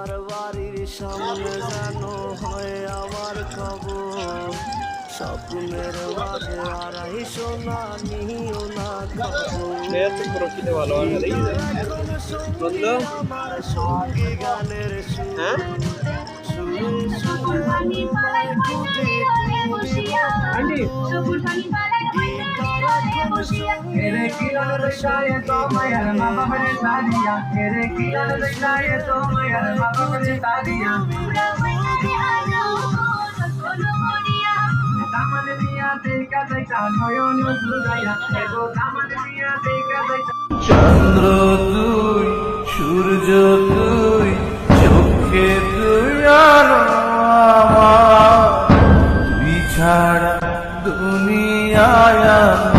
তোমার বাড়ির সামনে যেন হয় আমার খবর, স্বপ্নের মাঝে আড়াই সোনা নিও না আমার সঙ্গী গানের সুর, সুরে সুরে খুঁজে চন্দ্র তুই, সূর্য তুই, চোখে তুই আলো আমার, তুই ছাড়া দুনিয়ায়